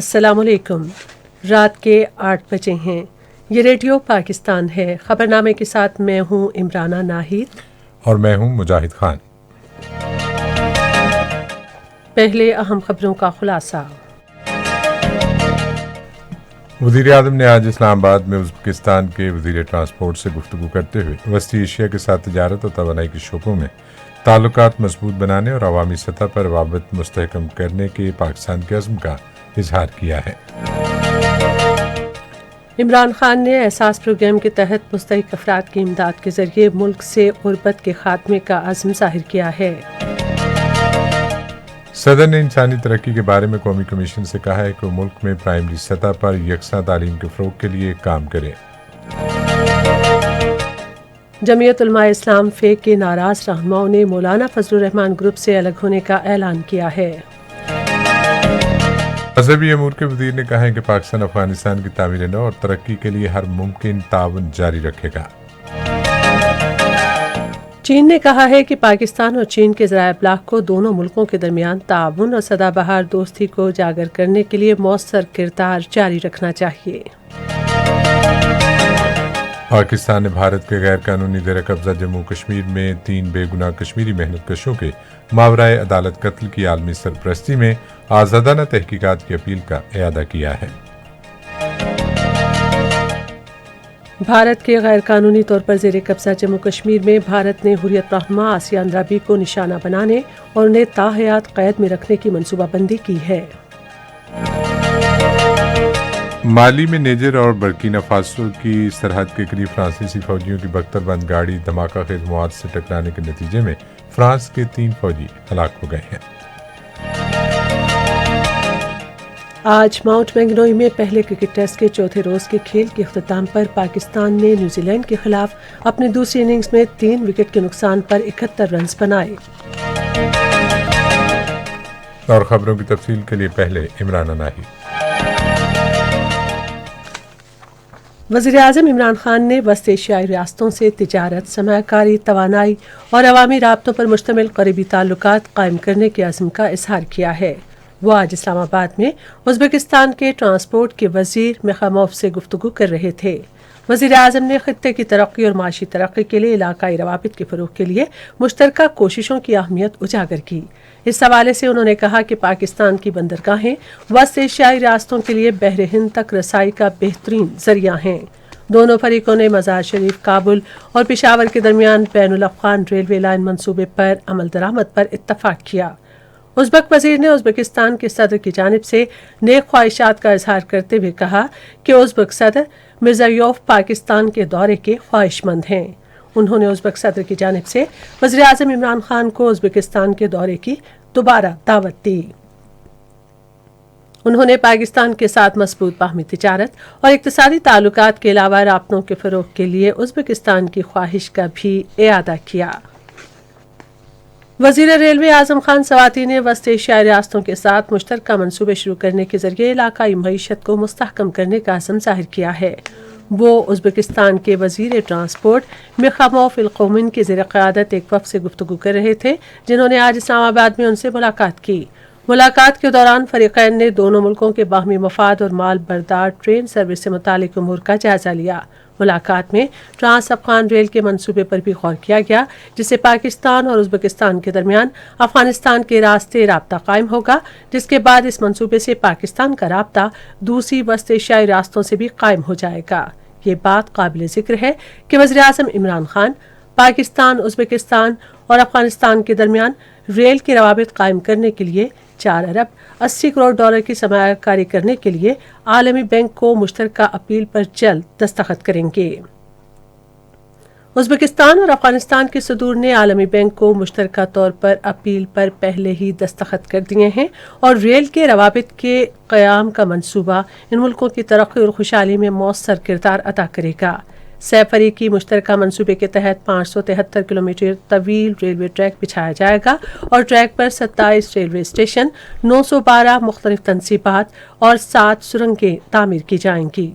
السلام علیکم۔ رات کے 8 بجے ہیں۔ یہ ریڈیو پاکستان ہے۔ خبرنامے کے ساتھ میں ہوں عمرانہ ناہید اور میں ہوں مجاہد خان۔ پہلے اہم خبروں کا خلاصہ۔ وزیر اعظم نے آج اسلام آباد میں ازبکستان کے وزیر ٹرانسپورٹ سے گفتگو کرتے ہوئے وسطی ایشیا کے ساتھ تجارت اور توانائی کے شعبوں میں تعلقات مضبوط بنانے اور عوامی سطح پر روابط مستحکم کرنے کے پاکستان کے عزم کا اظہار کیا ہے۔ عمران خان نے احساس پروگرام کے تحت مستحق افراد کی امداد کے ذریعے ملک سے غربت کے خاتمے کا عزم ظاہر کیا ہے۔ صدر نے انسانی ترقی کے بارے میں قومی کمیشن سے کہا ہے کہ وہ ملک میں پرائمری سطح پر یکساں تعلیم کے فروغ کے لیے کام کرے۔ جمعیت علماء اسلام فیک کے ناراض رہنماؤں نے مولانا فضل الرحمان گروپ سے الگ ہونے کا اعلان کیا ہے۔ مذہبی امور کے وزیر نے کہا ہے کہ پاکستان افغانستان کی تعمیر نو اور ترقی کے لیے ہر ممکن تعاون جاری رکھے گا۔ چین نے کہا ہے کہ پاکستان اور چین کے ذرائع ابلاغ کو دونوں ملکوں کے درمیان تعاون اور سدا بہار دوستی کو اجاگر کرنے کے لیے مؤثر کردار جاری رکھنا چاہیے۔ پاکستان نے بھارت کے غیر قانونی زیر قبضہ جموں کشمیر میں 3 بے گناہ کشمیری محنت کشوں کے ماورائے عدالت قتل کی عالمی سرپرستی میں آزادانہ تحقیقات کی اپیل کا اعادہ کیا ہے۔ بھارت کے غیر قانونی طور پر زیر قبضہ جموں کشمیر میں بھارت نے حریت رہنما آسیہ اندرابی کو نشانہ بنانے اور انہیں تاحیات قید میں رکھنے کی منصوبہ بندی کی ہے۔ مالی میں نیجر اور برکینا فاسو کی سرحد کے قریب فرانسیسی فوجیوں کی بختر بند گاڑی دھماکہ خیز مواد سے ٹکرانے کے نتیجے میں فرانس کے 3 فوجی ہلاک ہو گئے ہیں۔ آج ماؤنٹ مینگنوئی میں پہلے کرکٹ ٹیسٹ کے چوتھے روز کے کھیل کے اختتام پر پاکستان نے نیوزی لینڈ کے خلاف اپنی دوسری اننگز میں 3 وکٹ کے نقصان پر 71 رنز بنائے۔ اور خبروں کی تفصیل کے لیے پہلے عمران ناہید۔ وزیر اعظم عمران خان نے وسط ایشیائی ریاستوں سے تجارت، سرمایہ کاری، توانائی اور عوامی رابطوں پر مشتمل قریبی تعلقات قائم کرنے کے عزم کا اظہار کیا ہے۔ وہ آج اسلام آباد میں ازبکستان کے ٹرانسپورٹ کے وزیر مخاموف سے گفتگو کر رہے تھے۔ وزیر اعظم نے خطے کی ترقی اور معاشی ترقی کے لیے علاقائی روابط کے فروغ کے لیے مشترکہ کوششوں کی اہمیت اجاگر کی۔ اس حوالے سے انہوں نے کہا کہ پاکستان کی بندرگاہیں وسط ایشیائی ریاستوں کے لیے بحر ہند تک رسائی کا بہترین ذریعہ ہیں۔ دونوں فریقوں نے مزار شریف، کابل اور پشاور کے درمیان بین الافغان ریلوے لائن منصوبے پر عمل درآمد پر اتفاق کیا۔ ازبک وزیر نے ازبکستان کے صدر کی جانب سے نیک خواہشات کا اظہار کرتے ہوئے کہا کہ ازبک صدر مرزایوف پاکستان کے دورے کے خواہش مند ہیں۔ انہوں نے ازبک صدر کی جانب سے وزیر اعظم عمران خان کو ازبکستان کے دورے کی دوبارہ دعوت دی۔ انہوں نے پاکستان کے ساتھ مضبوط باہمی تجارت اور اقتصادی تعلقات کے علاوہ رابطوں کے فروغ کے لیے ازبکستان کی خواہش کا بھی اعادہ کیا۔ وزیر ریلوے اعظم خان سواتی نے وسط ایشیائی ریاستوں کے ساتھ مشترکہ منصوبے شروع کرنے کے ذریعے علاقائی معیشت کو مستحکم کرنے کا عزم ظاہر کیا ہے۔ وہ ازبکستان کے وزیر ٹرانسپورٹ مخاموف القومن کے زیر قیادت ایک وفد سے گفتگو کر رہے تھے، جنہوں نے آج اسلام آباد میں ان سے ملاقات کی۔ ملاقات کے دوران فریقین نے دونوں ملکوں کے باہمی مفاد اور مال بردار ٹرین سروس سے متعلق امور کا جائزہ لیا۔ ملاقات میں ٹرانس افغان ریل کے منصوبے پر بھی غور کیا گیا، جس سے پاکستان اور ازبکستان کے درمیان افغانستان کے راستے رابطہ قائم ہوگا، جس کے بعد اس منصوبے سے پاکستان کا رابطہ دوسری وسط ایشیائی ریاستوں سے بھی قائم ہو جائے گا۔ یہ بات قابل ذکر ہے کہ وزیر اعظم عمران خان پاکستان، ازبکستان اور افغانستان کے درمیان ریل کے روابط قائم کرنے کے لیے 4 ارب 80 کروڑ ڈالر کی سرمایہ کاری کرنے کے لیے عالمی بینک کو مشترکہ اپیل پر جلد دستخط کریں گے۔ ازبکستان اور افغانستان کے صدور نے عالمی بینک کو مشترکہ طور پر اپیل پر پہلے ہی دستخط کر دیے ہیں اور ریل کے روابط کے قیام کا منصوبہ ان ملکوں کی ترقی اور خوشحالی میں مؤثر کردار ادا کرے گا۔ سہ فریقی مشترکہ منصوبے کے تحت 573 کلومیٹر طویل ریلوے ٹریک بچھایا جائے گا اور ٹریک پر 27 ریلوے اسٹیشن، 912 مختلف تنصیبات اور 7 سرنگیں تعمیر کی جائیں گی۔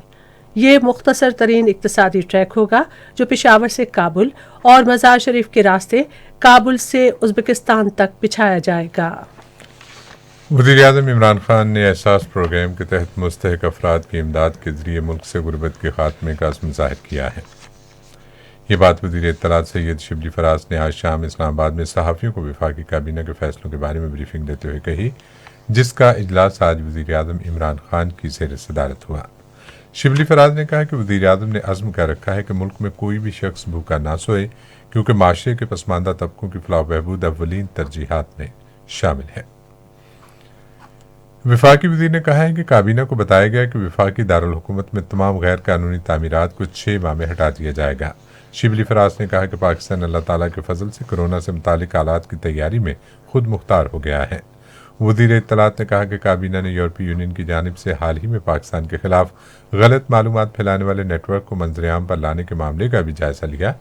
یہ مختصر ترین اقتصادی ٹریک ہوگا جو پشاور سے کابل اور مزار شریف کے راستے کابل سے ازبکستان تک بچھایا جائے گا۔ वज़ीर-ए-आज़म इमरान खान ने एहसास प्रोग्राम के तहत मुस्तहक अफराद की इमदाद के जरिए मुल्क से गुर्बत के खात्मे का अज़्म ज़ाहिर किया है। ये बात वज़ीर इत्तलात सैयद शिबली फराज ने आज शाम इस्लामाबाद में सहाफ़ियों को वफाकी काबीना के फैसलों के बारे में ब्रीफिंग देते हुए कही, जिसका इजलास आज वज़ीर-ए-आज़म इमरान खान की ज़ेर सदारत हुआ। शिबली फराज ने कहा कि वज़ीर-ए-आज़म ने अज़्म कर रखा है कि मुल्क में कोई भी शख्स भूखा ना सोए, क्योंकि माशरे के पसमानदा तबकों की फलाह बहबूद अव्वलीन तरजीहात में शामिल है। वफाकी वज़ीर ने कहा है कि काबीना को बताया गया कि वफाकी दारुल हुकूमत में तमाम गैर कानूनी तामीरात को 6 माह में हटा दिया जाएगा। शिबली फराज ने कहा कि पाकिस्तान अल्लाह ताला के फजल से कोरोना से मुतालिक हालात की तैयारी में खुद मुख्तार हो गया है। वज़ीर इत्तलात ने कहा कि काबीना ने यूरोपीय यूनियन की जानिब से हाल ही में पाकिस्तान के खिलाफ गलत मालूमात फैलाने वाले नेटवर्क को मंजर-ए-आम पर लाने के मामले का भी जायजा लिया,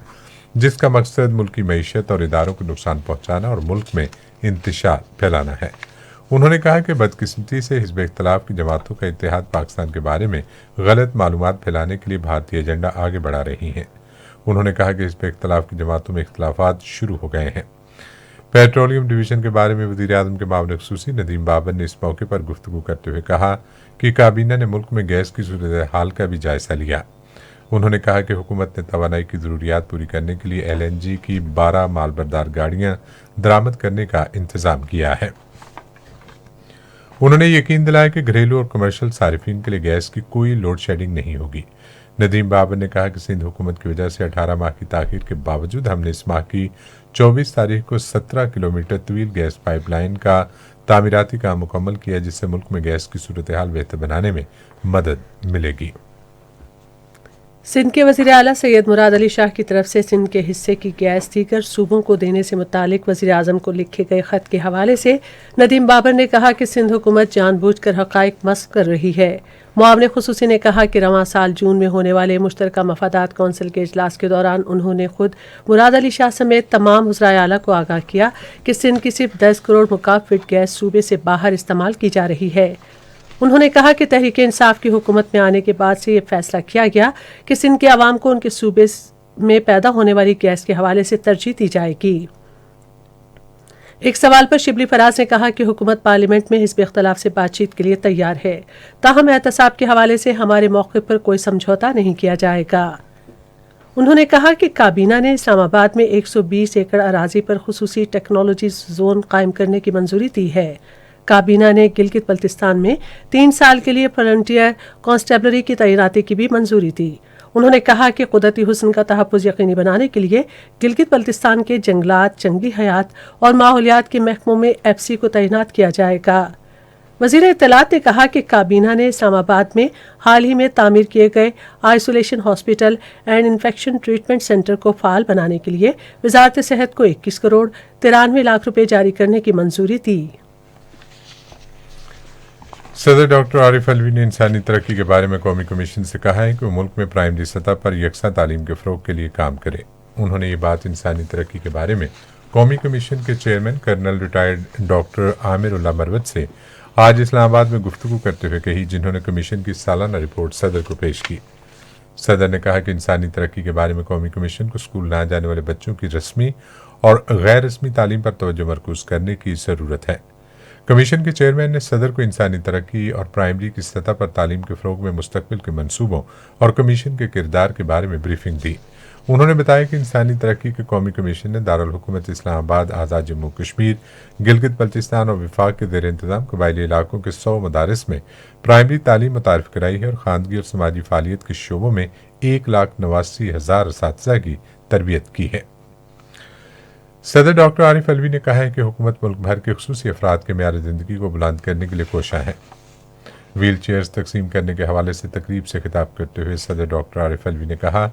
जिसका मकसद मुल्की मईशत और इदारों को नुकसान पहुँचाना और मुल्क में इंतशार फैलाना है। उन्होंने कहा कि बदकिस्मती से हिज़्ब इख्तिलाफ की जमातों का इत्तेहाद पाकिस्तान के बारे में गलत मालूमात फैलाने के लिए भारतीय एजेंडा आगे बढ़ा रही हैं। उन्होंने कहा कि हिज़्ब इख्तिलाफ की जमातों में इख्तिलाफात शुरू हो गए हैं। पेट्रोलियम डिवीज़न के बारे में वज़ीर-ए-आज़म के मामले ख़ुसूसी नदीम बाबर ने इस मौके पर गुफ्तगू करते हुए कहा कि काबीना ने मुल्क में गैस की सूरत हाल का भी जायजा लिया। उन्होंने कहा कि हुकूमत ने तवानाई की ज़रूरियात पूरी करने के लिए LNG की 12 मालबरदार गाड़ियाँ दरामद करने का इंतज़ाम किया है। उन्होंने यकीन दिलाया कि घरेलू और कमर्शियल सारिफिन के लिए गैस की कोई लोड शेडिंग नहीं होगी। नदीम बाबर ने कहा कि सिंध हुकूमत की वजह से 18 माह की ताख़ीर के बावजूद हमने इस माह की 24 तारीख को 17 किलोमीटर तवील गैस पाइपलाइन का तामीराती काम मुकम्मल किया, जिससे मुल्क में गैस की सूरत हाल बेहतर बनाने में मदद मिलेगी। सिंध के वज़ीर आला सैयद मुराद अली शाह की तरफ से सिंध के हिस्से की गैस दीगर सूबों को देने से मुतालिक वज़ीर आज़म को लिखे गए ख़त के हवाले से नदीम बाबर ने कहा कि सिंध हुकूमत जानबूझकर हक़ाइक़ मस्ख़ कर रही है। मुआविन ख़ुसूसी ने कहा कि रवां साल जून में होने वाले मुश्तरका मफादात कौंसिल के इजलास के दौरान उन्होंने खुद मुराद अली शाह समेत तमाम वज़राए आला को आगाह किया कि सिंध की सिर्फ 10 करोड़ मुकाब फीट गैस सूबे से बाहर इस्तेमाल की जा रही है। उन्होंने कहा कि तहरीक इंसाफ की हुकूमत में आने के बाद से ये फैसला किया गया कि सिंध के अवाम को उनके सूबे में पैदा होने वाली गैस के हवाले से तरजीह दी जाएगी। एक सवाल पर शिबली फराज ने कहा कि हुकूमत पार्लियामेंट में हिज़्ब इख्तिलाफ से बातचीत के लिए तैयार है, ताहम एहतसाब के हवाले से हमारे मौक़िफ़ पर कोई समझौता नहीं किया जाएगा। उन्होंने कहा कि काबीना ने इस्लामाबाद में 120 एकड़ अराजी पर खुसूसी टेक्नोलॉजी जोन कायम करने की मंजूरी दी है। काबीना ने गिलगित बल्तिस्तान में 3 साल के लिए फ्रंटियर कांस्टेबलरी की तैनाती की भी मंजूरी दी। उन्होंने कहा कि कुदरती हुस्न का तहफ़्फ़ुज़ यकीनी बनाने के लिए गिलगित बल्तिस्तान के जंगलात, जंगली हयात और माहौलियात के महकमों में FC को तैनात किया जाएगा। वज़ीर इत्तलात ने कहा कि काबीना ने इस्लामाबाद में हाल ही में तामीर किए गए isolation hospital and infection treatment centre को फ़ाल बनाने के लिए वज़ारत सेहत को 21 करोड़ 93 लाख रुपये जारी करने की मंजूरी दी। सदर डॉक्टर आरिफ अलवी ने इंसानी तरक्की के बारे में कौमी कमीशन से कहा है कि वो मुल्क में प्राइमरी सतह पर यकसा तालीम के फ़रोग़ के लिए काम करे। उन्होंने ये बात इंसानी तरक्की के बारे में कौमी कमीशन के chairman colonel retired doctor Amir Ullah Marwat से आज इस्लामाबाद में गुफ्तगू करते हुए कही, जिन्होंने कमीशन की सालाना रिपोर्ट सदर को पेश की। सदर ने कहा कि इंसानी तरक्की के बारे में कौमी कमीशन को स्कूल ना जाने वाले बच्चों की रस्मी और गैर रस्मी तालीम पर तवज्जो मरकूज़ करने की ज़रूरत है। कमीशन के चेयरमैन ने सदर को इंसानी तरक्की और प्राइमरी की सतह पर तालीम के फ़रोग़ में मुस्तक़बिल के मंसूबों और कमीशन के किरदार के बारे में ब्रीफिंग दी। उन्होंने बताया कि इंसानी तरक्की के कौमी कमीशन ने दारुल हुकूमत इस्लामाबाद, आज़ाद जम्मू कश्मीर, गिलगित बल्तिस्तान और विफाक के ज़ेर इंतज़ाम कबायली इलाकों के 100 मदारिस में प्राइमरी तालीम मुतारिफ कराई है और ख़ानगी और समाजी फ़ालियत के शोबों में 1,89,000 असातिज़ा की तरबियत की है। सदर डॉक्टर आरिफ अलवी ने कहा है कि हुकूमत मुल्क भर के खुसूसी अफराद के मेयार ज़िंदगी को बुलंद करने के लिए कोशा है। व्हील चेयर्स तकसीम करने के हवाले से तकरीब से खिताब करते हुए सदर डॉक्टर आरिफ अलवी ने कहा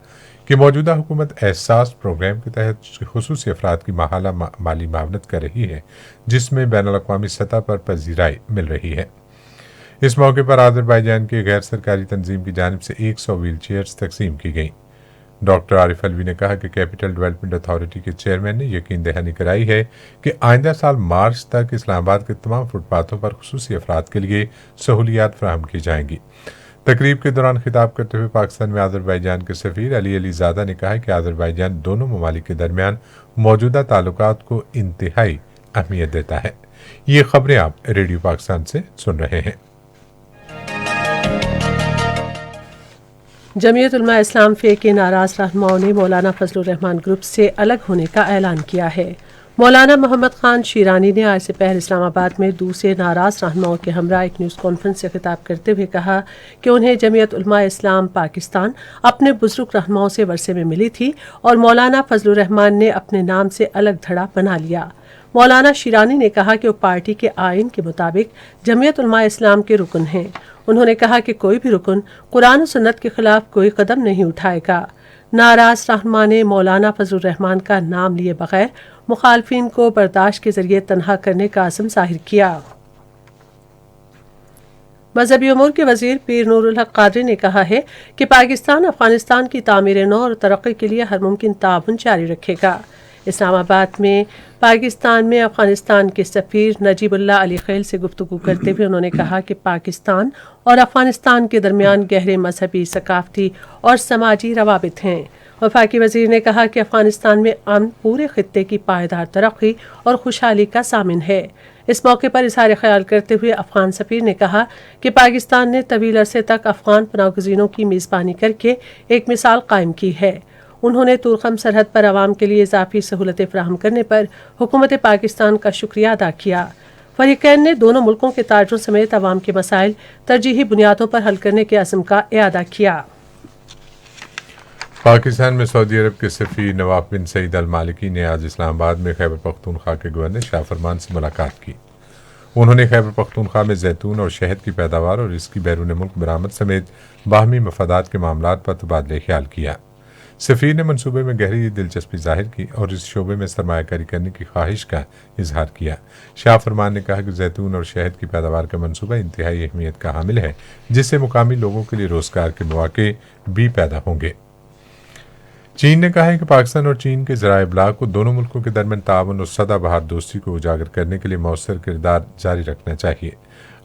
कि मौजूदा हुकूमत एहसास प्रोग्राम के तहत खुसूसी अफराद की माहाला माली मावनत कर रही है, जिसमें बैनुल-अक़वामी सतह पर पजीराई मिल रही है। इस मौके पर आज़रबाईजान की गैर सरकारी तंजीम की जानिब से 100 व्हील चेयर्स तकसीम की गई। डॉक्टर आरिफ अलवी ने कहा कि कैपिटल डेवलपमेंट अथॉरिटी के चेयरमैन ने यकीन दहानी कराई है कि आइंदा साल मार्च तक इस्लामाबाद के तमाम फुटपाथों पर खुसूसी अफराद के लिए सहूलियात फराहम की जाएंगी। तकरीब के दौरान खिताब करते हुए पाकिस्तान में आज़रबाईजान के सफ़ीर अली अलीज़ादा ने कहा कि आज़रबाईजान दोनों ममालिक के दरमियान मौजूदा ताल्लुकात को इंतहाई अहमियत देता है। یہ خبریں آپ ریڈیو پاکستان سے سن رہے ہیں۔ جمعیت علماء اسلام فے کے ناراض رہنماؤں نے مولانا فضل الرحمان گروپ سے الگ ہونے کا اعلان کیا ہے۔ مولانا محمد خان شیرانی نے آج سپہر اسلام آباد میں دوسرے ناراض رہنماؤں کے ہمراہ ایک نیوز کانفرنس سے خطاب کرتے ہوئے کہا کہ انہیں جمعیت علماء اسلام پاکستان اپنے بزرگ رہنماؤں سے ورثے میں ملی تھی اور مولانا فضل الرحمان نے اپنے نام سے الگ دھڑا بنا لیا۔ مولانا شیرانی نے کہا کہ وہ پارٹی کے آئین کے مطابق جمعیت علماء اسلام کے رکن ہیں۔ انہوں نے کہا کہ کوئی بھی رکن قرآن و سنت کے خلاف کوئی قدم نہیں اٹھائے گا۔ ناراض رہنما نے مولانا فضل الرحمان کا نام لیے بغیر مخالفین کو برداشت کے ذریعے تنہا کرنے کا عزم ظاہر کیا۔ مذہبی امور کے وزیر پیر نور الحق قادری نے کہا ہے کہ پاکستان افغانستان کی تعمیر نو اور ترقی کے لیے ہر ممکن تعاون جاری رکھے گا۔ اسلام آباد میں پاکستان میں افغانستان کے سفیر نجیب اللہ علی خیل سے گفتگو کرتے ہوئے انہوں نے کہا کہ پاکستان اور افغانستان کے درمیان گہرے مذہبی، ثقافتی اور سماجی روابط ہیں۔ وفاقی وزیر نے کہا کہ افغانستان میں امن پورے خطے کی پائیدار ترقی اور خوشحالی کا ضامن ہے۔ اس موقع پر اظہار خیال کرتے ہوئے افغان سفیر نے کہا کہ پاکستان نے طویل عرصے تک افغان پناہ گزینوں کی میزبانی کر کے ایک مثال قائم کی ہے۔ انہوں نے تورخم سرحد پر عوام کے لیے اضافی سہولتیں فراہم کرنے پر حکومت پاکستان کا شکریہ ادا کیا۔ فریقین نے دونوں ملکوں کے تاجروں سمیت عوام کے مسائل ترجیحی بنیادوں پر حل کرنے کے عزم کا اعادہ کیا۔ پاکستان میں سعودی عرب کے سفیر نواف بن سعید المالکی نے آج اسلام آباد میں خیبر پختونخوا کے گورنر شاہ فرمان سے ملاقات کی۔ انہوں نے خیبر پختونخوا میں زیتون اور شہد کی پیداوار اور اس کی بیرون ملک برآمد سمیت باہمی مفادات کے معاملات پر تبادلہ خیال کیا۔ سفیر نے منصوبے میں گہری دلچسپی ظاہر کی اور اس شعبے میں سرمایہ کاری کرنے کی خواہش کا اظہار کیا۔ شاہ فرمان نے کہا کہ زیتون اور شہد کی پیداوار کا منصوبہ انتہائی اہمیت کا حامل ہے، جس سے مقامی لوگوں کے لیے روزگار کے مواقع بھی پیدا ہوں گے۔ چین نے کہا ہے کہ پاکستان اور چین کے ذرائع ابلاغ کو دونوں ملکوں کے درمیان تعاون اور سدا بہار دوستی کو اجاگر کرنے کے لیے مؤثر کردار جاری رکھنا چاہیے۔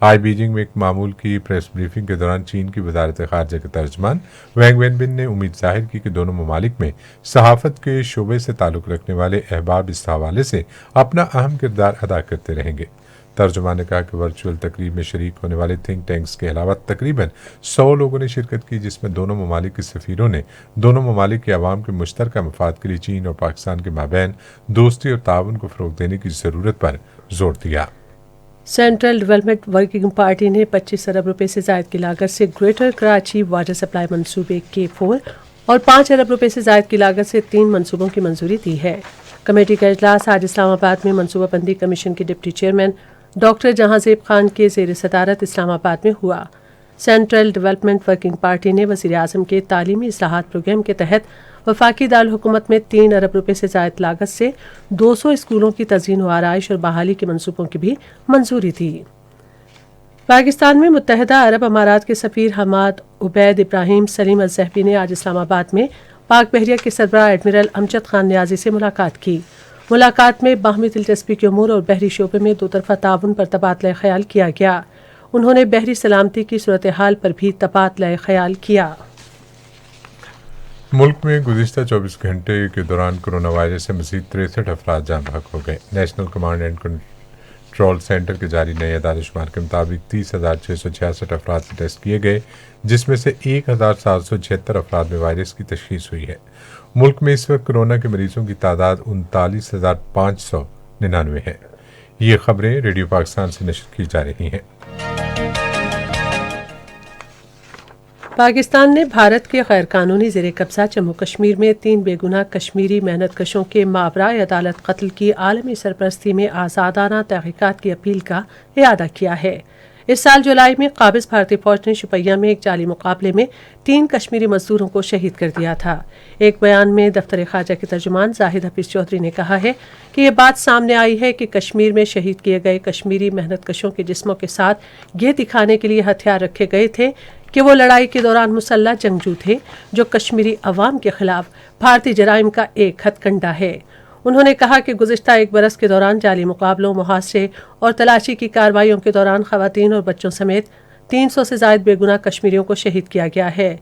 آج بیجنگ میں ایک معمول کی پریس بریفنگ کے دوران چین کی وزارت خارجہ کے ترجمان وینگ وینبن نے امید ظاہر کی کہ دونوں ممالک میں صحافت کے شعبے سے تعلق رکھنے والے احباب اس حوالے سے اپنا اہم کردار ادا کرتے رہیں گے۔ ترجمان نے کہا کہ ورچوئل تقریب میں شریک ہونے والے تھنک ٹینکس کے علاوہ تقریباً 100 لوگوں نے شرکت کی، جس میں دونوں ممالک کے سفیروں نے دونوں ممالک کے عوام کے مشترکہ مفاد کے لیے چین اور پاکستان کے مابین دوستی اور تعاون کو فروغ دینے کی ضرورت پر زور دیا۔ سینٹرل ڈیولپمنٹ ورکنگ پارٹی نے 25 ارب روپے سے زائد کی لاگت سے گریٹر کراچی واٹر سپلائی منصوبے K4 اور 5 ارب روپے سے زائد کی لاگت سے 3 منصوبوں کی منظوری دی ہے۔ کمیٹی کا اجلاس آج اسلام آباد میں منصوبہ بندی کمیشن کے ڈپٹی چیئرمین ڈاکٹر جہاں زیب خان کے زیر صدارت اسلام آباد میں ہوا۔ سینٹرل ڈیولپمنٹ ورکنگ پارٹی نے وزیر اعظم کے تعلیمی اصلاحات پروگرام کے تحت وفاقی دارالحکومت میں 3 ارب روپے سے زائد لاگت سے 200 اسکولوں کی تزئین و آرائش اور بحالی کے منصوبوں کی بھی منظوری دی۔ پاکستان میں متحدہ عرب امارات کے سفیر حماد عبید ابراہیم سلیم الزہبی نے آج اسلام آباد میں پاک بحریہ کے سربراہ ایڈمرل امجد خان نیازی سے ملاقات کی۔ ملاقات میں باہمی دلچسپی کے امور اور بحری شعبے میں دو طرفہ تعاون پر تبادلہ خیال کیا گیا۔ انہوں نے بحری سلامتی کی صورتحال پر بھی تبادلہ خیال کیا۔ ملک میں گزشتہ 24 گھنٹے کے دوران کرونا وائرس سے مزید 63 افراد جاں بحق ہو گئے۔ National command and control centre کے جاری نئے اعداد و شمار کے مطابق 30,666 افراد سے ٹیسٹ کیے گئے، جس میں سے 1,776 افراد میں وائرس کی تشخیص ہوئی ہے۔ ملک میں اس وقت کرونا کے مریضوں کی تعداد 39,599 ہے۔ یہ خبریں ریڈیو پاکستان سے نشر کی جا رہی ہیں۔ پاکستان نے بھارت کے غیر قانونی زیر قبضہ جموں کشمیر میں 3 بے گناہ کشمیری محنت کشوں کے ماورائے عدالت قتل کی عالمی سرپرستی میں آزادانہ تحقیقات کی اپیل کا اعادہ کیا ہے۔ اس سال جولائی میں قابض بھارتی فوج نے شپیہ میں ایک جعلی مقابلے میں 3 کشمیری مزدوروں کو شہید کر دیا تھا۔ ایک بیان میں دفتر خارجہ کے ترجمان زاہد حفیظ چودھری نے کہا ہے کہ یہ بات سامنے آئی ہے کہ کشمیر میں شہید کیے گئے کشمیری محنت کشوں کے جسموں کے ساتھ یہ دکھانے کے لیے ہتھیار رکھے گئے تھے کہ وہ لڑائی کے دوران مسلح جنگجو تھے جو کشمیری عوام کے خلاف بھارتی جرائم کا ایک ہتھ کنڈا ہے۔ انہوں نے کہا کہ گزشتہ 1 برس کے دوران جعلی مقابلوں، محاصرے اور تلاشی کی کارروائیوں کے دوران خواتین اور بچوں سمیت 300 سے زائد بے گناہ کشمیریوں کو شہید کیا گیا ہے۔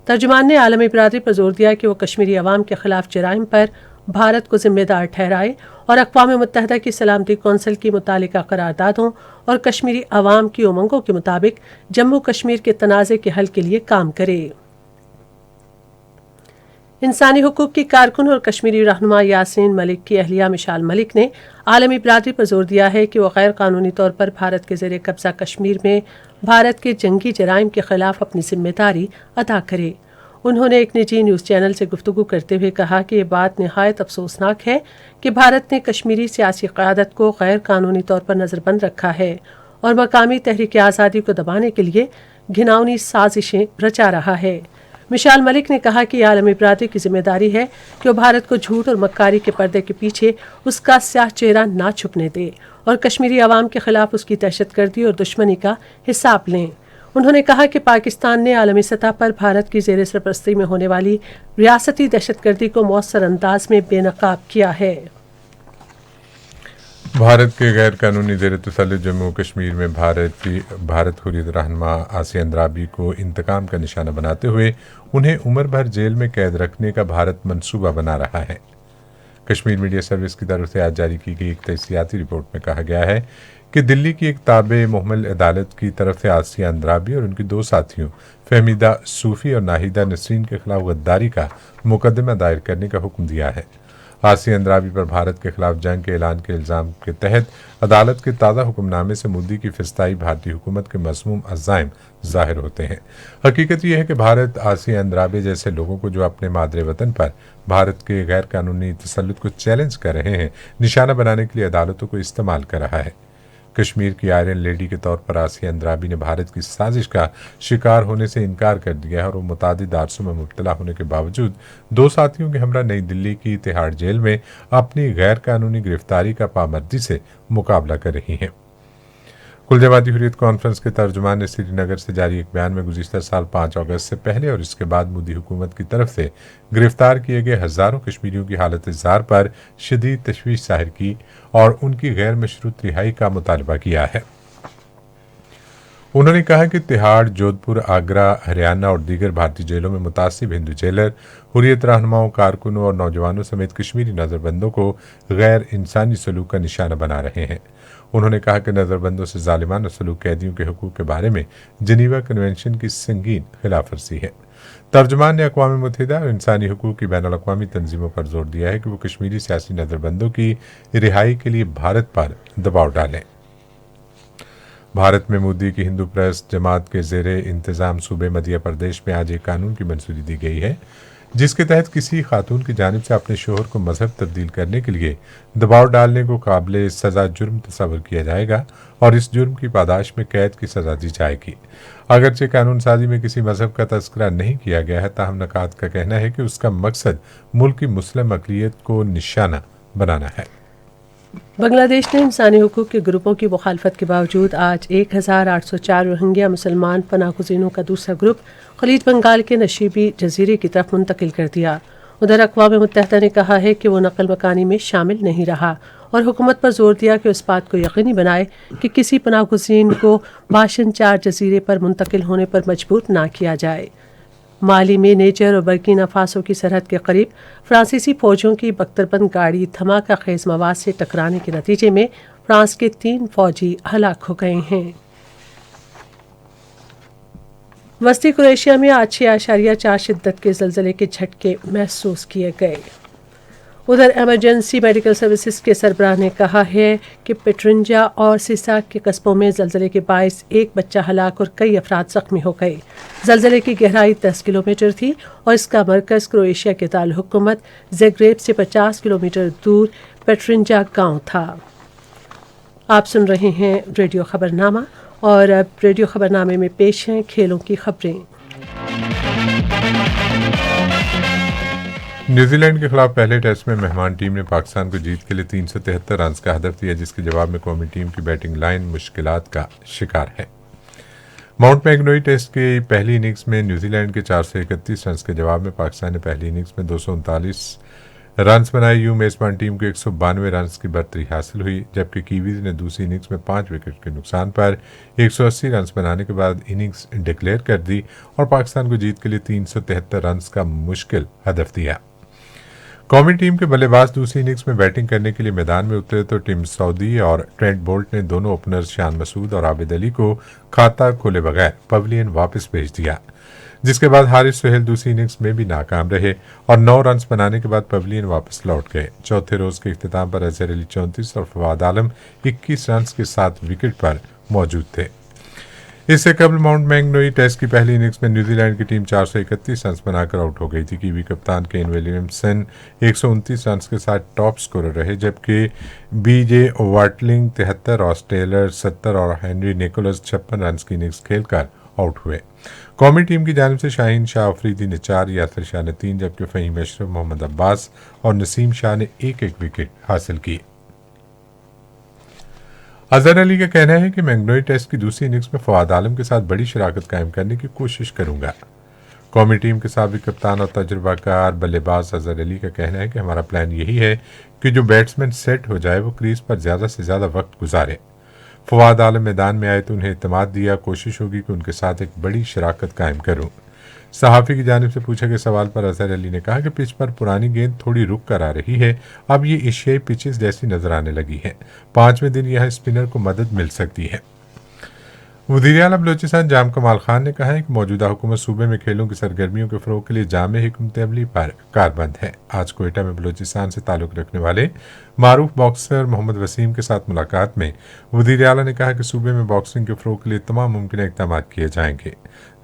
ترجمان نے عالمی برادری پر زور دیا کہ وہ کشمیری عوام کے خلاف جرائم پر भारत को जिम्मेदार ठहराए और अक़वाम मुत्तहिदा की सलामती कौंसिल की मुतालिका करारदादों और कश्मीरी अवाम की उमंगों के मुताबिक जम्मू कश्मीर के तनाज़े के हल के लिए काम करे। इंसानी हुकूक की कारकुन और कश्मीरी रहनुमा यासीन मलिक की अहलिया मिशाल मलिक ने आलमी बिरादरी पर जोर दिया है कि वो गैर कानूनी तौर पर भारत के ज़ेरे कब्ज़ा कश्मीर में भारत के जंगी जराइम के ख़िलाफ़ अपनी जिम्मेदारी अदा करे। उन्होंने एक निजी न्यूज़ चैनल से गुफ्तगू करते हुए कहा कि ये बात निहायत अफसोसनाक है कि भारत ने कश्मीरी सियासी क़यादत को गैर कानूनी तौर पर नज़रबंद रखा है और मकामी तहरीक आज़ादी को दबाने के लिए घिनौनी साजिशें रचा रहा है। मिशाल मलिक ने कहा कि आलमी बिरादरी की जिम्मेदारी है कि वो भारत को झूठ और मक्कारी के पर्दे के पीछे उसका स्याह चेहरा ना छुपने दे और कश्मीरी अवाम के खिलाफ उसकी दहशतगर्दी और दुश्मनी का हिसाब लें। उन्होंने कहा कि पाकिस्तान ने आलमी सतह पर भारत की ज़ेर सरपरस्ती में होने वाली रियासती दहशतगर्दी को मौसर अंदाज में बेनकाब किया है। भारत के गैर कानूनी ज़ेर तसल्लुत जम्मू कश्मीर में भारत हुर्रियत रहनुमा आसिया अंद्राबी को इंतकाम का निशाना बनाते हुए उन्हें उम्र भर जेल में कैद रखने का भारत मंसूबा बना रहा है। कश्मीर मीडिया सर्विस की तरफ से आज जारी की गई एक तहसीयाती रिपोर्ट में कहा गया है कि दिल्ली की एक ताबे मुहम्मल अदालत की तरफ से आसिया अंद्राबी और उनकी दो साथियों फहमीदा सूफी और नाहिदा नसरीन के खिलाफ गद्दारी का मुकदमा दायर करने का हुक्म दिया है। आसिया अंद्राबी पर भारत के खिलाफ जंग के ऐलान के इल्ज़ाम के तहत अदालत के ताज़ा हुक्मनामे से मोदी की फिस्ताई भारतीय हुकूमत के मज़मूम अज़ाइम ज़ाहिर होते हैं। हकीकत यह है कि भारत आसिया अंद्राबी जैसे लोगों को जो अपने मादरे वतन पर भारत के गैर कानूनी तसल्लुत को चैलेंज कर रहे हैं निशाना बनाने के लिए अदालतों को इस्तेमाल कर रहा है। कश्मीर की आयरन लेडी के तौर पर आसिया अंद्राबी ने भारत की साजिश का शिकार होने से इनकार कर दिया है और वो मुतादिद हादसों में मुब्तला होने के बावजूद दो साथियों के हमरा नई दिल्ली की तिहाड़ जेल में अपनी गैर कानूनी गिरफ्तारी का पामर्दी से मुकाबला कर रही हैं। कुल जमाती हुर्रियत कॉन्फ्रेंस के तर्जुमान ने श्रीनगर से जारी एक बयान में गुज़िश्ता साल 5 अगस्त से पहले और इसके बाद मोदी हुकूमत की तरफ से गिरफ्तार किए गए हज़ारों कश्मीरियों की हालत ज़ार पर शदीद तशवीश ज़ाहिर की और उनकी गैर मशरूत रिहाई का मुतालबा किया है। उन्होंने कहा कि तिहाड़, जोधपुर, आगरा, हरियाणा और दीगर भारतीय जेलों में मुतासिब हिंदू जेलर हुर्रियत रहनुमाओं, कारकुनों और नौजवानों समेत कश्मीरी नज़रबंदों को गैर इंसानी सलूक का निशाना बना रहे हैं। उन्होंने कहा कि नज़रबंदों से ज़ालिमाना सलूक कैदियों के हुकूक के बारे में जिनीवा कन्वेंशन की संगीन खिलाफ वर्जी है। तर्जुमान ने अक़वाम मुत्तहिदा और इंसानी हुकूक की बैनुल अक़वामी तंजीमों पर जोर दिया है कि वो कश्मीरी सियासी नज़रबंदों की रिहाई के लिए भारत पर दबाव डालें। भारत में मोदी की हिंदू प्रेस जमात के ज़ेरे इंतज़ाम सूबे मध्य प्रदेश में आज एक कानून की मंजूरी दी गई है जिसके तहत किसी खातून की जानिब से अपने शोहर को मजहब तब्दील करने के लिए दबाव डालने को काबिल सज़ा जुर्म तस्वर किया जाएगा और इस जुर्म की पादाश में कैद की सज़ा दी जाएगी। अगरचे कानून साजी में किसी मजहब का तस्करा नहीं किया गया है, ताहम नकात का कहना है कि उसका मकसद मुल्क की मुस्लिम अक़लियत को निशाना बनाना है। बांग्लादेश ने इंसानी हुकूक के ग्रुपों की मुखालफत के बावजूद आज 1804 रोहिंग्या मुसलमान पनाहगज़ीनों का दूसरा ग्रुप खलीज बंगाल के नशीबी जजीरे की तरफ मुंतकिल कर दिया। उधर अक़वाम मुत्तहिदा ने कहा है कि वो नकल मकानी में शामिल नहीं रहा और हुकूमत पर जोर दिया कि उस बात को यकीनी बनाए कि किसी पनाहगज़ीन को बाशन 4 जजीरे पर मुंतकिल होने पर मजबूर ना किया जाए। माली में नेचर और बर्किना फासो की सरहद के करीब फ्रांसीसी फौजों की बख्तरबंद गाड़ी धमाका खेज मवाद से टकराने के नतीजे में फ्रांस के 3 फौजी हलाक हो गए हैं। वस्ती क्रोएशिया में आज 6.4 शिद्दत के ज़लज़ले के झटके महसूस किए गए। उधर एमरजेंसी मेडिकल सर्विसेज के सरबराह ने कहा है कि पेट्रिंजा और सिसा के कस्बों में ज़लज़ले के बायस एक बच्चा हलाक और कई अफराद ज़ख्मी हो गए। ज़लज़ले की गहराई 10 किलोमीटर थी और इसका मरकज़ क्रोएशिया के दारकूमत ज़ेग्रेब से 50 किलोमीटर दूर पेट्रिंजा गांव था। आप सुन रहे हैं रेडियो खबरनामा और अब रेडियो खबरनामे में पेश हैं खेलों की खबरें। न्यूजीलैंड के खिलाफ पहले टेस्ट में मेहमान टीम ने पाकिस्तान को जीत के लिए 373 रन का हदफ दिया, जिसके जवाब में कौमी टीम की बैटिंग लाइन मुश्किलात का शिकार है। माउंट मैगनोई टेस्ट की पहली इनिंग्स में न्यूजीलैंड के 431 रन के जवाब में पाकिस्तान ने पहली इनिंग्स में 239 रन बनाए। यूं मेजबान टीम को 192 रन की बढ़तरी हासिल हुई, जबकि कीवीज ने दूसरी इनिंग्स में 5 विकेट के नुकसान पर 180 रन बनाने के बाद इनिंग्स डिक्लेयर कर दी और पाकिस्तान को जीत के लिए 373 रन का मुश्किल हदफ दिया। कौमी टीम के बल्लेबाज दूसरी इनिंग्स में बैटिंग करने के लिए मैदान में उतरे तो टिम सऊदी और ट्रेंट बोल्ट ने दोनों ओपनर्स शान मसूद और आबिद अली को खाता खोले बगैर पवेलियन वापस भेज दिया, जिसके बाद हारिस सोहेल दूसरी इनिंग्स में भी नाकाम रहे और 9 रन बनाने के बाद पवेलियन वापस लौट गए। चौथे रोज के इख्तिताम पर अजहर अली 34 और फवाद आलम 21 रन के साथ विकेट पर मौजूद थे। इससे कबल माउंट मैंगनोई टेस्ट की पहली इनिंग्स में न्यूजीलैंड की टीम 431 रन बनाकर आउट हो गई थी। कीवी कप्तान केन विलियमसन 129 रन के साथ टॉप स्कोरर रहे, जबकि बीजे वाटलिंग 73, रॉस टेलर 70 और हेनरी निकोलस 56 रन की इनिंग्स खेलकर आउट हुए। कौमी टीम की जानिब से शाहीन शाह अफरीदी ने 4, यासिर शाह ने 3, जबकि फहीम अशरफ, मोहम्मद अब्बास और नसीम शाह ने एक विकेट हासिल की। अजहर अली का कहना है कि मैंगनोई टेस्ट की दूसरी इनिंग्स में फवाद आलम के साथ बड़ी शराकत कायम करने की कोशिश करूंगा। कौमी टीम के साबिक कप्तान और तजुर्बाकार बल्लेबाज अजहर अली का कहना है कि हमारा प्लान यही है कि जो बैट्समैन सेट हो जाए वो क्रीज पर ज्यादा से ज्यादा वक्त गुजारे। फवाद आलम मैदान में आए तो उन्हें इत्मीनान दिया, कोशिश होगी कि उनके साथ एक बड़ी शराकत कायम करूं। सहाफ़ी की जानिब से पूछे गए सवाल पर अजहर अली ने कहा कि पिच पर पुरानी गेंद थोड़ी रुक कर आ रही है, अब ये एशियाई पिचेस जैसी नजर आने लगी है। 5वें दिन यहाँ स्पिनर को मदद मिल सकती है। वज़ीर आला बलोचिस्तान जाम कमाल खान ने कहा है कि मौजूदा हुकूमत सूबे में खेलों की सरगर्मियों के फ़रोग़ के लिए जामे हिकमत अमली पर कारबंद है। आज कोयटा में बलोचिस्तान से ताल्लुक़ रखने वाले मारूफ बॉक्सर मोहम्मद वसीम के साथ मुलाकात में वज़ीर आला ने कहा कि सूबे में बॉक्सिंग के फ़रोग़ के लिए तमाम मुमकिन इक़दाम किए जाएंगे।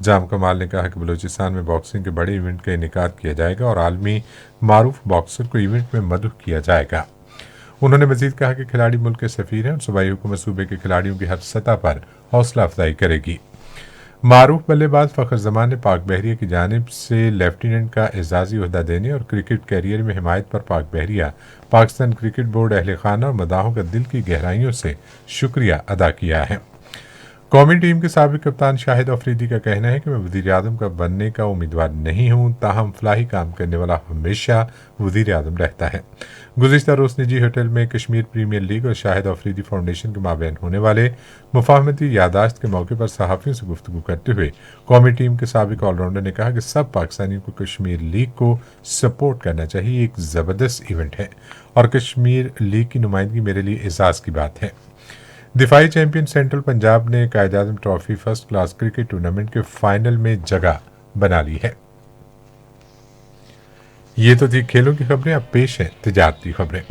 जाम कमाल ने कहा कि बलोचिस्तान में बॉक्सिंग के बड़े इवेंट का इनेकाद किया जाएगा और आलमी मारूफ बॉक्सर को इवेंट में मदद किया जाएगा। उन्होंने मजीद कहा कि खिलाड़ी मुल्क के सफीर हैं और सूबाई हुकूमत सूबे के खिलाड़ियों की हर सतह पर हौसला अफजाई करेगी। मारूफ बल्लेबाज फ़खर जमान ने पाक बहरिया की जानिब से लेफ्टिनेंट का एजाजी ओहदा देने और क्रिकेट कैरियर में हिमायत पर पाक बहरिया, पाकिस्तान क्रिकेट बोर्ड, अहले खाना और मदाहों का दिल की गहराइयों से शुक्रिया अदा किया है। कौमी टीम के साबिक कप्तान शाहिद अफरीदी का कहना है कि मैं वज़ीर आज़म का बनने का उम्मीदवार नहीं हूं, ताहम फलाही काम करने वाला हमेशा वज़ीर आज़म रहता है। गुज़िश्ता रोज़ निजी होटल में कश्मीर प्रीमियर लीग और शाहिद अफरीदी फाउंडेशन के माबैन होने वाले मुफाहमती यादाश्त के मौके पर सहाफ़ियों से गुफ्तगू करते हुए कौमी टीम के साबिक ऑलराउंडर ने कहा कि सब पाकिस्तानियों को कश्मीर लीग को सपोर्ट करना चाहिए। एक ज़बरदस्त इवेंट है और कश्मीर लीग की नुमाइंदगी मेरे लिए एजाज़ की बात है। दिफाई चैंपियन सेंट्रल पंजाब ने Quaid-e-Azam trophy first class cricket tournament के फाइनल में जगह बना ली है। ये तो थी खेलों की खबरें, अब पेश है तिजारती खबरें।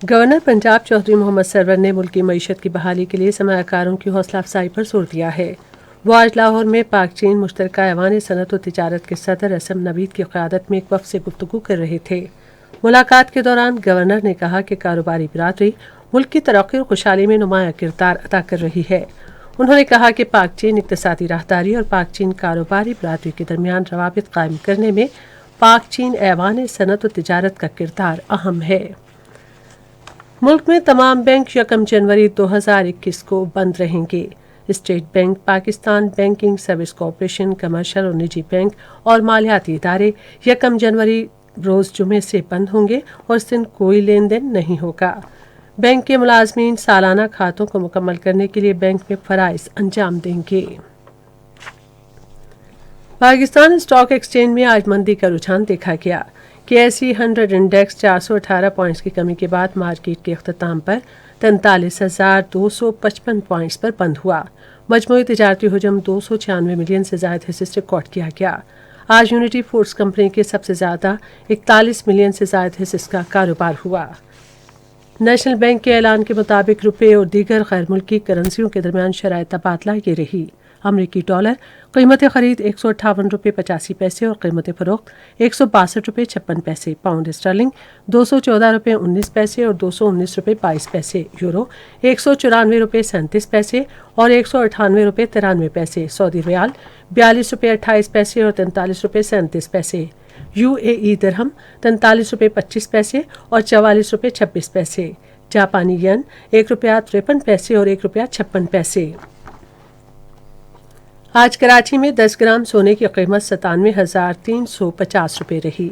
गवर्नर पंजाब चौधरी मोहम्मद सरवर ने मुल्क की मईशत की बहाली के लिए सरमायाकारों की हौसला अफजाई पर जोर दिया है। वो आज लाहौर में पाक चीन मुश्तरका ऐवान सनअत व तिजारत के सदर असम नवीद की क़यादत में एक वफ़द से गुफ्तगू कर रहे थे। मुलाकात के दौरान गवर्नर ने कहा कि कारोबारी बिरादरी मुल्क की तरक्की और खुशहाली में नुमाया किरदार अदा कर रही है। उन्होंने कहा कि पाक चीन इक़्तिसादी राहदारी और पाक चीन कारोबारी बिरादरी के दरमियान रवाबित कायम करने में पाक चीन ऐवान सनअत व तिजारत का किरदार अहम है। मुल्क में तमाम बैंक 1 जनवरी 2021 को बंद रहेंगे। State bank, Pakistan banking service corporation, commercial और निजी बैंक और मालियाती इदारे 1 जनवरी रोज़ जुमे से बंद होंगे और इस दिन कोई लेन देन नहीं होगा। बैंक के मुलाजमीन सालाना खातों को मुकम्मल करने के लिए बैंक में फ़राइज़ अंजाम देंगे। पाकिस्तान स्टॉक एक्सचेंज में आज मंदी का रुझान देखा गया। KSE 100 इंडेक्स 418 पॉइंट्स की कमी के बाद मार्केट के अख्ताम पर 43,255 पॉइंट्स पर बंद हुआ। मजमूई तिजारती हुजम 296 मिलियन से ज़ायद हिस्से रिकॉर्ड किया गया। आज यूनिटी फूड्स कंपनी के सबसे ज़्यादा 41 मिलियन से ज़ायद हिस्से का कारोबार हुआ। नेशनल बैंक के ऐलान के मुताबिक रुपये और दीगर गैर मुल्की करेंसियों के दरमियान शराय तबादला ये रही। अमरीकी डॉलर कीमत ख़रीद 158 रुपये 85 पैसे और कीमत फ़रोख्त 162 रुपये 56 पैसे। पाउंड स्टर्लिंग 214 रुपये 19 पैसे और 219 रुपये 22 पैसे। यूरो 194 रुपये 37 पैसे और 198 रुपये 93 पैसे। सऊदी रियाल 42 रुपये 28 पैसे और 43 रुपये 37 पैसे। UAE दिरहम 43 रुपये 25 पैसे और 44 रुपये 26 पैसे। जापानी येन 1 रुपया 53 पैसे और 1 रुपया 56 पैसे। आज कराची में 10 ग्राम सोने की कीमत 97,350 रुपये रही।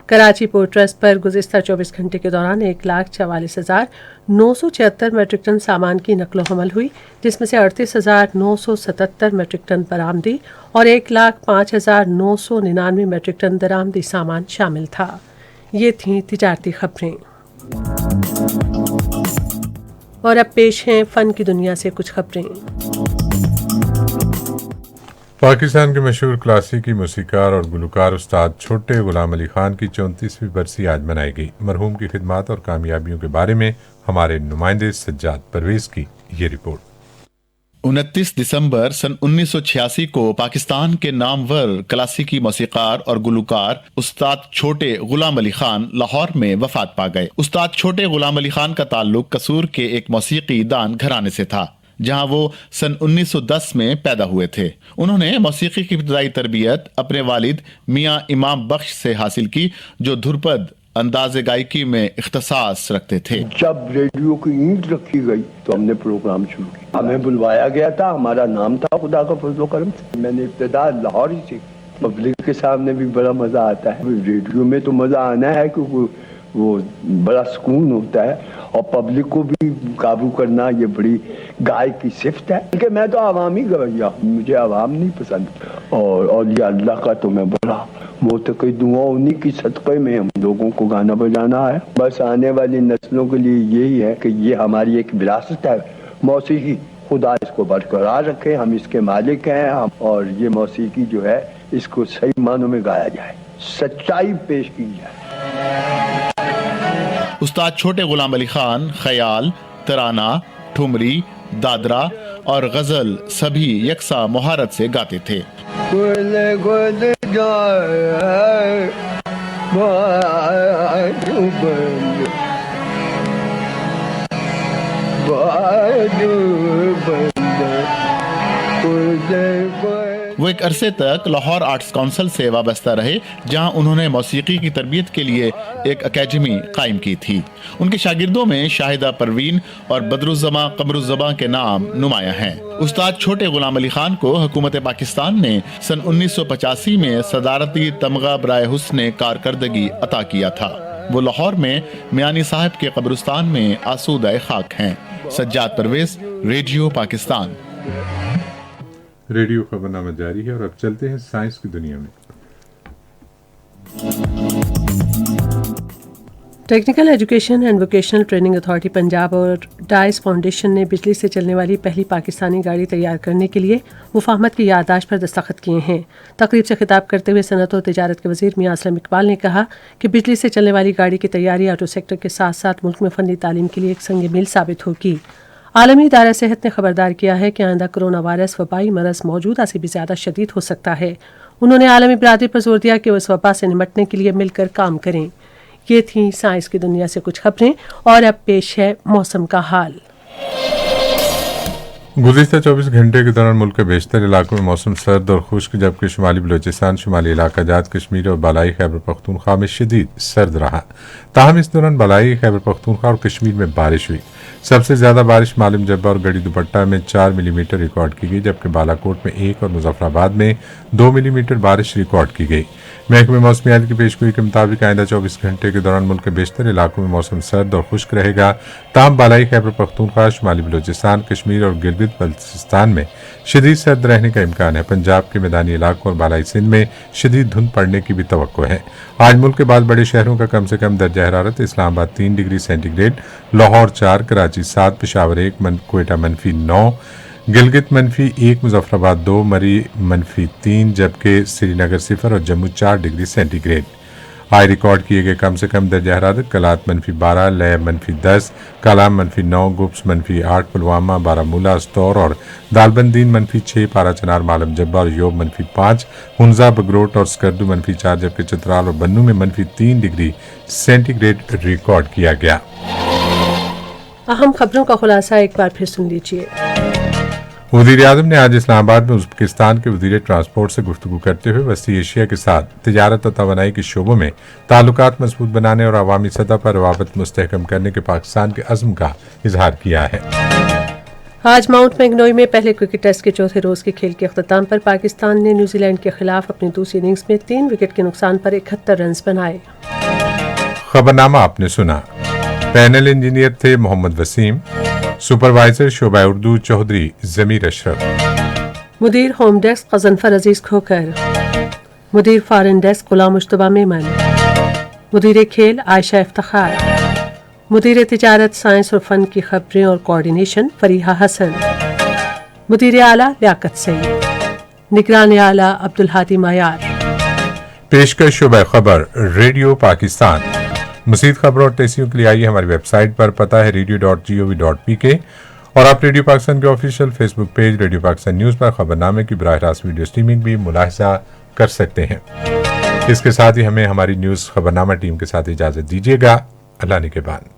कराची पोर्ट ट्रस्ट पर गुज़िश्ता 24 घंटे के दौरान 1,44,976 मेट्रिक टन सामान की नकलो हमल हुई, जिसमें से 38,977 मेट्रिक टन बरामदी और 1,05,999 मेट्रिक टन दरामदी सामान शामिल था। ये थीं तिजारती खबरें। और अब पेश हैं फन की दुनिया से कुछ खबरें। पाकिस्तान के मशहूर क्लासिकी मूसीकार और गुलकार उस्ताद छोटे गुलाम अली खान की 34वीं बरसी आज मनाई गई। मरहूम की खिदमत और कामयाबियों के बारे में हमारे नुमाइंदे सज्जाद परवेज की ये रिपोर्ट। 29 दिसंबर सन 1986 को पाकिस्तान के नामवर क्लासिकी मौसीकार और गुलकार उस्ताद छोटे गुलाम अली खान लाहौर में वफात पा गए। उस्ताद छोटे गुलाम अली खान का ताल्लुक कसूर के एक मौसीकी दान घराने से था, जहां वो सन 1910 में पैदा हुए थे। उन्होंने मौसीकी की इब्तदाई तरबियत अपने वालिद मियाँ इमाम बख्श से हासिल की, जो धुरपद अंदाज़े गायकी में इख्तिसास रखते थे। जब रेडियो की ईंट रखी गई तो हमने प्रोग्राम शुरू किया। हमें बुलवाया गया था, हमारा नाम था खुदा का फजल करम। मैंने इब्तिदा लाहौर ही से। पब्लिक के सामने भी बड़ा मजा आता है। रेडियो में तो मजा आना है क्योंकि वो बड़ा सुकून होता है और पब्लिक को भी काबू करना ये बड़ी गाय की सिफ्त है कि मैं तो आवामी गवैया, मुझे आवाम नहीं पसंद। और ये अल्लाह का तो मैं बड़ा वो तो कोई दुआ उन्हीं की सदक़े में हम लोगों को गाना बजाना है। बस आने वाली नस्लों के लिए यही है कि ये हमारी एक विरासत है मौसीकी। खुदा इसको बरकरार रखे, हम इसके मालिक हैं और ये मौसीकी जो है इसको सही मानों में गाया जाए, सच्चाई पेश की जाए। उस्ताद छोटे गुलाम अली खान ख्याल, तराना, ठुमरी, दादरा और गजल सभी यकसा मुहारत से गाते थे। वो एक अरसे तक लाहौर आर्ट्स काउंसिल से वाबस्ता रहे, जहां उन्होंने मौसीकी की तरबियत के लिए एक अकेडमी कायम की थी। उनके शागिर्दों में शाहिदा परवीन और बदरुज़्ज़मा कमरुज़्ज़मा के नाम नुमाया हैं। उस्ताद छोटे गुलाम अली खान को हुकूमत पाकिस्तान ने सन 1985 में सदारती तमगा बराए हुस्ने कारकर्दगी अता किया था। वो लाहौर में मियानी साहब के कब्रिस्तान में आसूदा खाक हैं। सज्जाद परवेज, रेडियो पाकिस्तान। रेडियो खबरनामा जारी है और अब चलते हैं साइंस की दुनिया में। Technical education and vocational training authority Punjab और डाइस फाउंडेशन ने बिजली से चलने वाली पहली पाकिस्तानी गाड़ी तैयार करने के लिए मुफाहमत की याददाश्त पर दस्तखत किए हैं। तकरीब से खिताब करते हुए सनअत और तिजारत के वज़ीर मियां असलम इकबाल ने कहा कि बिजली से चलने वाली गाड़ी की तैयारी ऑटो सेक्टर के साथ साथ मुल्क में फ़नी तालीम के लिए एक संग मील साबित होगी। आलमी इदारा सेहत ने खबरदार किया है कि आइंदा कोरोना वायरस वबाई मरज़ मौजूदा से भी ज़्यादा शदीद हो सकता है। उन्होंने आलमी बिरादरी पर जोर दिया कि वो इस वबा से निमटने के लिए मिलकर काम करें। ये थी साइंस की दुनिया से कुछ खबरें और अब पेश है मौसम का हाल। गुज़िश्ता 24 घंटे के दौरान मुल्क के बेशतर इलाकों में मौसम सर्द और खुश्क, जबकि शुमाली बलूचिस्तान, शुमाली इलाका जात कश्मीर और बालाई खैबर पख्तूनख्वा में शदीद सर्द रहा। ताहम इस दौरान बालाई खैबर पख्तूनख्वा और कश्मीर में बारिश हुई। सबसे ज्यादा बारिश मालूम जब्बा और गड़ी दुपट्टा में 4 मिलीमीटर रिकॉर्ड की गई, जबकि बालाकोट में 1 और मुजफ्फराबाद में 2 मिलीमीटर बारिश रिकॉर्ड की गई। महकमे मौसमियात की पेशगोई के मुताबिक आइंदा 24 घंटे के दौरान मुल्क के बेशतर इलाकों में मौसम सर्द और खुश्क रहेगा। ताहम बालाई खैबर पख्तूनख्वा, शुमाली बलूचिस्तान, कश्मीर और गिलगित बल्तिस्तान में शदीद सर्द रहने का इम्कान है। पंजाब के मैदानी इलाकों और बालाई सिंध में शदीद धुंध पड़ने की भी तवक्को है। आज मुल्क के बाद बड़े शहरों का कम से कम दर्जा हरारत इस्लामाबाद 3 डिग्री सेंटीग्रेड, लाहौर 4, कराची 7, पेशावर 1, कोयटा -9, गिलगित -1, मुजफ्फराबाद 2, मरी -3, जबकि श्रीनगर 0 और जम्मू 4 डिग्री सेंटीग्रेड। आज रिकॉर्ड किए गए कम से कम दर्जा हरारत कलात -12, लय -10, कलाम -9, गुप्स -8, पुलवामा, बारामूला, अस्तौर और दालबंदीन -6, पारा चनार, मालम जब्बा और योब -5, हुंजा, बगरोट और स्कर्दू -4, जबकि चित्राल और बन्नू में -3 डिग्री सेंटीग्रेड रिकॉर्ड किया गया। अहम खबरों का खुलासा एक बार फिर सुन लीजिए। वज़ीर-ए-आज़म ने आज इस्लामाबाद में उज़्बेकिस्तान के वज़ीर ट्रांसपोर्ट से गुफ्तगू करते हुए वस्ती एशिया के साथ तिजारत और तवानाई के शोबों में ताल्लुकात मजबूत बनाने और अवामी सतह पर रवाबत मुस्तहकम करने के पाकिस्तान के अज़्म का इजहार किया है। آج ماؤنٹ میگنوئی میں پہلے کرکٹ ٹیسٹ کے چوتھے روز کے کھیل کے اختتام پر پاکستان نے نیوزی لینڈ کے خلاف اپنی دوسری اننگز میں 3 وکٹ کے نقصان پر 71 رنز بنائے۔ خبرنامہ آپ نے سنا۔ پینل انجینئر تھے محمد وسیم، سپروائزر شعبہ اردو چودھری ضمیر اشرف، مدیر ہوم ڈیسک غضنفر عزیز کھوکر، مدیر فارن ڈیسک غلام مجتبیٰ میمن، مدیر کھیل عائشہ افتخار، مدیر تجارت سائنس اور فن کی خبریں اور کوارڈینیشن فریحہ حسن، مدیر اعلیٰ لیاقت سعید، نگران اعلیٰ عبدالہادی مایار۔ پیشکش شعبہ خبر ریڈیو پاکستان۔ مزید خبروں اور تحریروں کے لیے آئیے ہماری ویب سائٹ پر، پتہ ہے radio.gov.pk، اور آپ ریڈیو پاکستان کے آفیشیل فیس بک پیج ریڈیو پاکستان نیوز پر خبرنامے کی براہ راست ویڈیو سٹریمنگ بھی ملاحظہ کر سکتے ہیں۔ اس کے ساتھ ہی ہمیں ہماری نیوز خبرنامہ ٹیم کے ساتھ اجازت دیجیے گا۔ اللہ نگہبان۔